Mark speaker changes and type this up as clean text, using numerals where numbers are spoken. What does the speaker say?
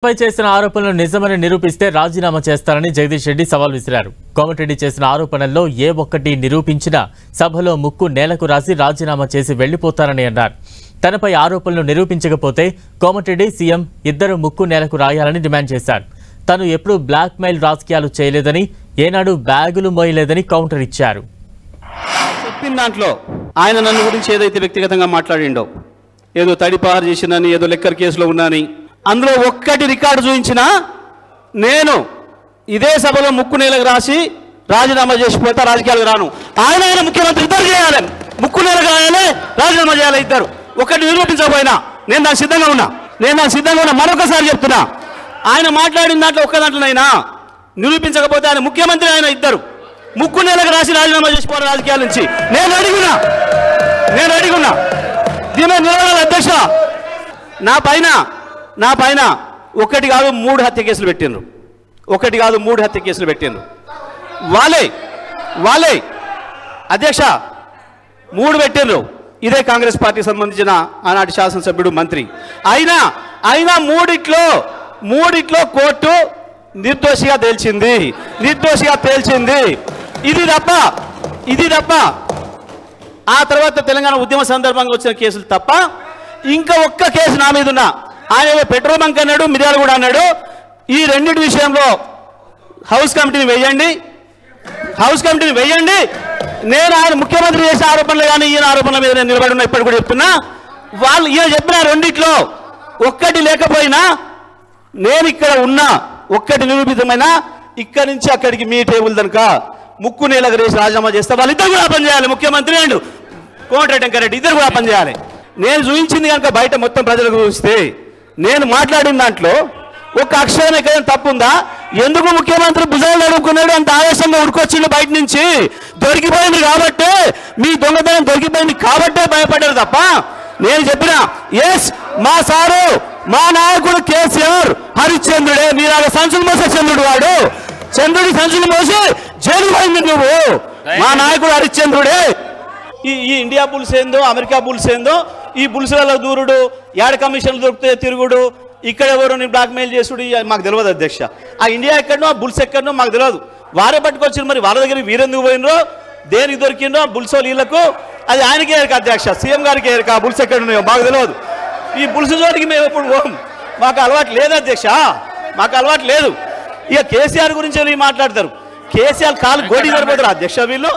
Speaker 1: పై చేసిన ఆరోపణలు నిజమని నిరూపిస్తే రాజీనామా చేస్తారని జగదీష్ రెడ్డి సవాల్ విసిరారు. కోమటిరెడ్డి చేసిన ఆరోపణల్లో ఏ ఒక్కటి నిరూపించినా సభలో ముక్కు నేలకు రాసి రాజీనామా చేసి వెళ్లిపోతారని అన్నారు. తనపై ఆరోపణలు నిరూపించకపోతే కోమటిరెడ్డి సీఎం ఇద్దరు ముక్కు నేలకు రాయాలని డిమాండ్ చేశారు. తను ఎప్పుడూ బ్లాక్ మెయిల్ రాజకీయాలు చేయలేదని, ఏనాడు బ్యాగులు మోయలేదని కౌంటర్ ఇచ్చారు.
Speaker 2: చెప్పిన దాంట్లో ఆయన నన్ను గురించి ఏదైతే వ్యక్తిగతంగా మాట్లాడిండో, ఏదో తడిపారు చేసినని, ఏదో లెక్కర్ కేసులో ఉన్నాని, అందులో ఒక్కటి రికార్డు చూపించినా నేను ఇదే సభలో ముక్కు నేలకు రాసి రాజీనామా చేసిపోతా, రాజకీయాలకు రాను. ఆయన ముఖ్యమంత్రి ఇద్దరు చేయాలి, ముక్కు నేలకు రాయాలి, రాజీనామా చేయాలి ఇద్దరు. ఒకటి నిరూపించకపోయినా నేను దానికి సిద్ధంగా ఉన్నా. మరొకసారి చెప్తున్నా, ఆయన మాట్లాడిన దాంట్లో ఒక్క దాంట్లోనైనా నిరూపించకపోతే ఆయన ముఖ్యమంత్రి, ఆయన ఇద్దరు ముక్కు నేలకు రాసి రాజీనామా చేసిపోవాలి రాజకీయాల నుంచి. నేను అడిగున్నా దీని నిలబడాలి అధ్యక్ష. నా పైన ఒకటి కాదు 3 హత్య కేసులు పెట్టిండ్రు. వాళ్ళే అధ్యక్ష 3 పెట్టిండ్రు. ఇదే కాంగ్రెస్ పార్టీకి సంబంధించిన ఆనాటి శాసనసభ్యుడు, మంత్రి. అయినా మూడిట్లో కోర్టు నిర్దోషిగా తేల్చింది. ఇది తప్ప ఆ తర్వాత తెలంగాణ ఉద్యమ సందర్భంగా వచ్చిన కేసులు తప్ప ఇంకా ఒక్క కేసు నా మీద ఉన్నా. ఆయన పెట్రోల్ బంక్ అన్నాడు, మిర్యాలగూడ అన్నాడు. ఈ రెండింటి విషయంలో హౌస్ కమిటీని వేయండి. నేను ఆయన ముఖ్యమంత్రి చేసే ఆరోపణలు కానీ ఈయన ఆరోపణల మీద నేను నిలబడి ఉన్నా. ఇప్పటి కూడా చెప్తున్నా, వాళ్ళు ఈయన చెప్పిన రెండిట్లో ఒక్కటి లేకపోయినా నేను ఇక్కడ ఉన్నా, ఒక్కటి నిరూపితమైనా ఇక్కడి నుంచి అక్కడికి మీ టేబుల్ దనుక ముక్కు నేలకు రేసి రాజీనామా చేస్తే వాళ్ళిద్దరు కూడా పనిచేయాలి. ముఖ్యమంత్రి అండ్ కోమటిరెడ్డి వెంకరెడ్డి ఇద్దరు కూడా పనిచేయాలి. నేను చూపించింది కనుక బయట మొత్తం ప్రజలకు చూపిస్తే, నేను మాట్లాడిన దాంట్లో ఒక అక్షరం ఎక్కడైనా తప్పుందా? ఎందుకు ముఖ్యమంత్రి భుజాలు అడుగుకున్నాడు, అంత ఆవేశంగా ఉడుకొచ్చిండు బయట నుంచి? దొరికిపోయింది కాబట్టే, మీ దొంగతనం దొరికిపోయింది కాబట్టే భయపడ్డారు తప్ప నేను చెప్పిన ఎస్ మా సారు, మా నాయకుడు కేసీఆర్ హరిశ్చంద్రుడే. మీలాగా సంచులు మోసే చంద్రుడు వాడు. చంద్రుడి సంచులు మోసి జైలు పోయింది నువ్వు. మా నాయకుడు హరిశ్చంద్రుడే. ఈ ఇండియా బుల్స్ ఏందో, అమెరికా బుల్స్ ఏందో, ఈ బుల్స్లలో దూరుడు, యాడ్ కమిషన్లు దొరికితే తిరుగుడు, ఇక్కడ ఎవరు నేను బ్లాక్మెయిల్ చేసుడు మాకు తెలియదు అధ్యక్ష. ఆ ఇండియా ఎక్కడనో, ఆ బుల్స్ ఎక్కడనో మాకు తెలియదు. వారే పట్టుకొచ్చారు. మరి వాళ్ళ దగ్గర వీరెందుకు పోయినరో, దేనికి దొరికిందో బుల్సో వీళ్ళకు, అది ఆయనకే ఎరక అధ్యక్ష, సీఎం గారికి ఎరక. ఆ బుల్స్ ఎక్కడ ఉన్నాయో మాకు తెలియదు. ఈ బుల్స్ చోటికి మేము ఎప్పుడు పోం, మాకు అలవాటు లేదు అధ్యక్ష, మాకు అలవాటు లేదు. ఇక కేసీఆర్ గురించి మాట్లాడతారు. కేసీఆర్ కాలు గోడి సరిపోతారు అధ్యక్ష వీళ్ళు.